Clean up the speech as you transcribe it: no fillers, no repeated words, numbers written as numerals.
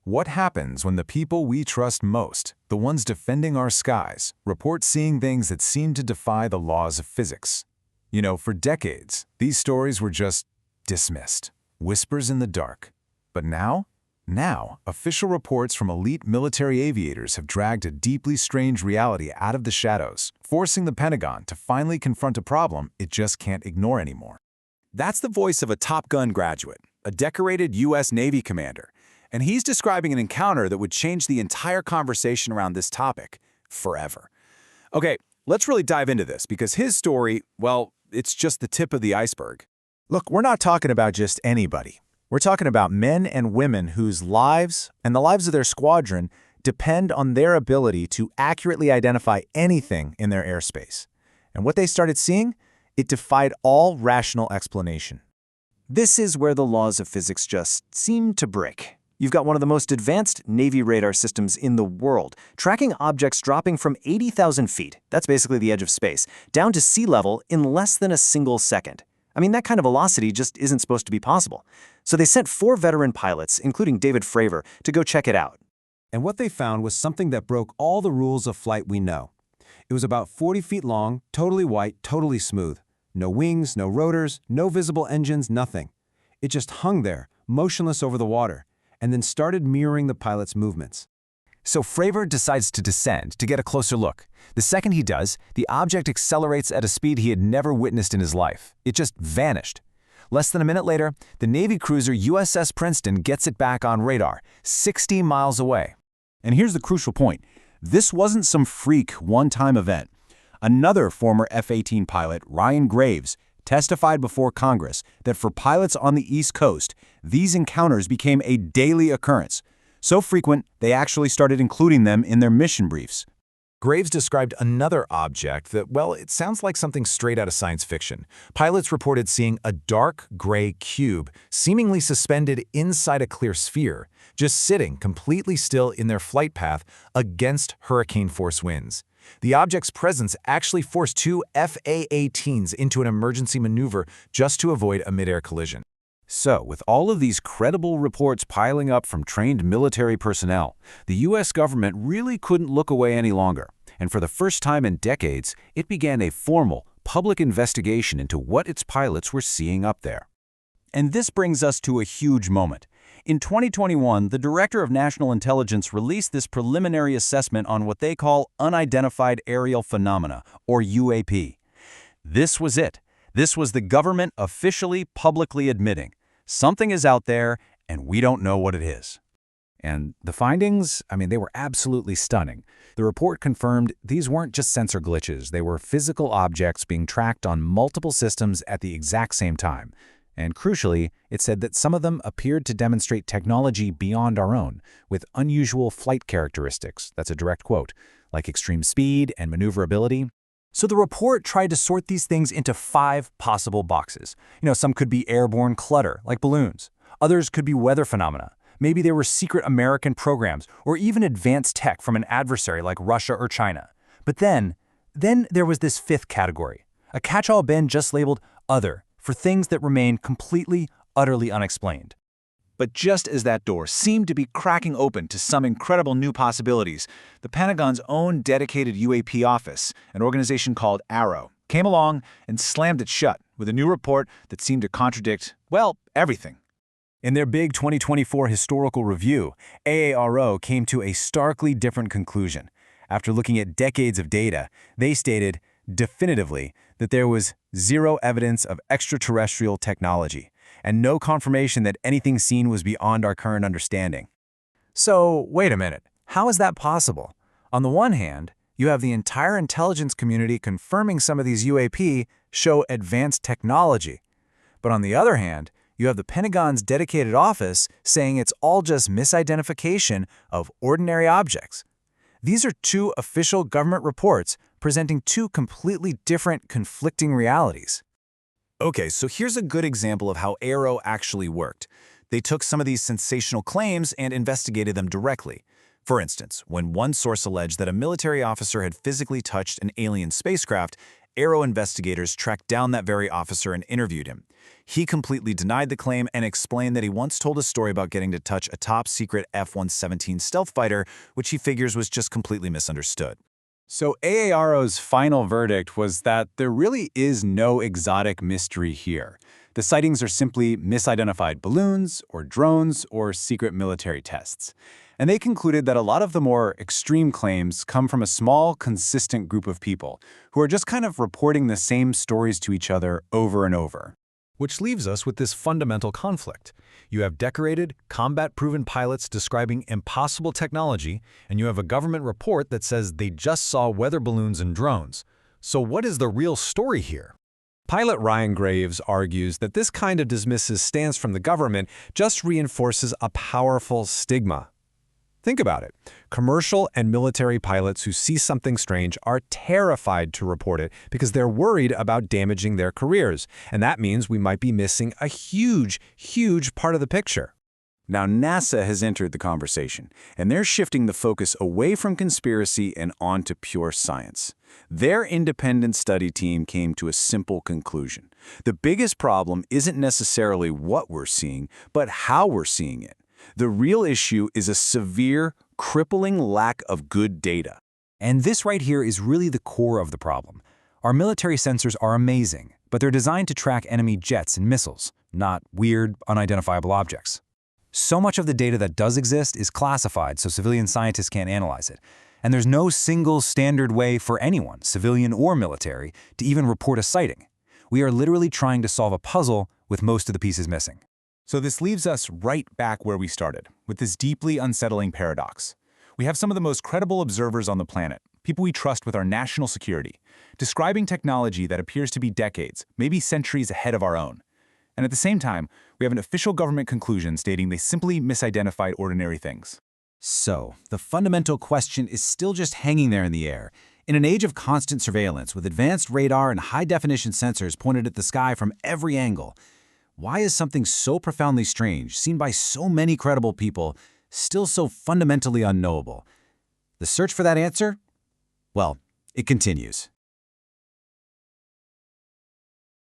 What happens when the people we trust most, the ones defending our skies, report seeing things that seem to defy the laws of physics? You know, for decades, these stories were just dismissed, whispers in the dark. But now, official reports from elite military aviators have dragged a deeply strange reality out of the shadows, forcing the Pentagon to finally confront a problem it just can't ignore anymore. That's the voice of a Top Gun graduate, a decorated U.S. Navy commander, and he's describing an encounter that would change the entire conversation around this topic forever. Okay, let's really dive into this because his story, well, it's just the tip of the iceberg. Look, we're not talking about just anybody. We're talking about men and women whose lives and the lives of their squadron depend on their ability to accurately identify anything in their airspace. And what they started seeing? It defied all rational explanation. This is where the laws of physics just seem to break. You've got one of the most advanced Navy radar systems in the world, tracking objects dropping from 80,000 feet, that's basically the edge of space, down to sea level in less than a single second. I mean, that kind of velocity just isn't supposed to be possible. So they sent 4 veteran pilots, including David Fravor, to go check it out. And what they found was something that broke all the rules of flight we know. It was about 40 feet long, totally white, totally smooth. No wings, no rotors, no visible engines, nothing. It just hung there, motionless over the water, and then started mirroring the pilot's movements. So Fravor decides to descend to get a closer look. The second he does, the object accelerates at a speed he had never witnessed in his life. It just vanished. Less than a minute later, the Navy cruiser USS Princeton gets it back on radar, 60 miles away. And here's the crucial point. This wasn't some freak one-time event. Another former F-18 pilot, Ryan Graves, testified before Congress that for pilots on the East Coast, these encounters became a daily occurrence. So frequent, they actually started including them in their mission briefs. Graves described another object that, well, it sounds like something straight out of science fiction. Pilots reported seeing a dark gray cube seemingly suspended inside a clear sphere, just sitting completely still in their flight path against hurricane-force winds. The object's presence actually forced 2 F/A-18s into an emergency maneuver just to avoid a mid-air collision. So, with all of these credible reports piling up from trained military personnel, the U.S. government really couldn't look away any longer. And for the first time in decades, it began a formal, public investigation into what its pilots were seeing up there. And this brings us to a huge moment. In 2021, the Director of National Intelligence released this preliminary assessment on what they call Unidentified Aerial Phenomena, or UAP. This was it. This was the government officially, publicly admitting, something is out there and we don't know what it is. And the findings, they were absolutely stunning. The report confirmed these weren't just sensor glitches, they were physical objects being tracked on multiple systems at the exact same time. And crucially, it said that some of them appeared to demonstrate technology beyond our own, with unusual flight characteristics, that's a direct quote, like extreme speed and maneuverability. So the report tried to sort these things into 5 possible boxes. Some could be airborne clutter, like balloons. Others could be weather phenomena. Maybe there were secret American programs, or even advanced tech from an adversary like Russia or China. But then there was this 5th category, a catch-all bin just labeled Other, for things that remain completely, utterly unexplained. But just as that door seemed to be cracking open to some incredible new possibilities, the Pentagon's own dedicated UAP office, an organization called AARO, came along and slammed it shut with a new report that seemed to contradict, well, everything. In their big 2024 historical review, AARO came to a starkly different conclusion. After looking at decades of data, they stated definitively that there was 0 evidence of extraterrestrial technology, and no confirmation that anything seen was beyond our current understanding. So, wait a minute, how is that possible? On the one hand, you have the entire intelligence community confirming some of these UAP show advanced technology. But on the other hand, you have the Pentagon's dedicated office saying it's all just misidentification of ordinary objects. These are 2 official government reports presenting 2 completely different, conflicting realities. Okay, so here's a good example of how AARO actually worked. They took some of these sensational claims and investigated them directly. For instance, when one source alleged that a military officer had physically touched an alien spacecraft, AARO investigators tracked down that very officer and interviewed him. He completely denied the claim and explained that he once told a story about getting to touch a top-secret F-117 stealth fighter, which he figures was just completely misunderstood. So AARO's final verdict was that there really is no exotic mystery here. The sightings are simply misidentified balloons or drones or secret military tests. And they concluded that a lot of the more extreme claims come from a small, consistent group of people who are just kind of reporting the same stories to each other over and over. Which leaves us with this fundamental conflict. You have decorated, combat-proven pilots describing impossible technology, and you have a government report that says they just saw weather balloons and drones. So what is the real story here? Pilot Ryan Graves argues that this kind of dismissive stance from the government just reinforces a powerful stigma. Think about it. Commercial and military pilots who see something strange are terrified to report it because they're worried about damaging their careers, and that means we might be missing a huge, huge part of the picture. Now NASA has entered the conversation, and they're shifting the focus away from conspiracy and onto pure science. Their independent study team came to a simple conclusion. The biggest problem isn't necessarily what we're seeing, but how we're seeing it. The real issue is a severe, crippling lack of good data. And this right here is really the core of the problem. Our military sensors are amazing, but they're designed to track enemy jets and missiles, not weird, unidentifiable objects. So much of the data that does exist is classified so civilian scientists can't analyze it. And there's no single standard way for anyone, civilian or military, to even report a sighting. We are literally trying to solve a puzzle with most of the pieces missing. So this leaves us right back where we started, with this deeply unsettling paradox. We have some of the most credible observers on the planet, people we trust with our national security, describing technology that appears to be decades, maybe centuries ahead of our own. And at the same time, we have an official government conclusion stating they simply misidentified ordinary things. So, the fundamental question is still just hanging there in the air. In an age of constant surveillance, with advanced radar and high-definition sensors pointed at the sky from every angle, why is something so profoundly strange, seen by so many credible people, still so fundamentally unknowable? The search for that answer? Well, it continues.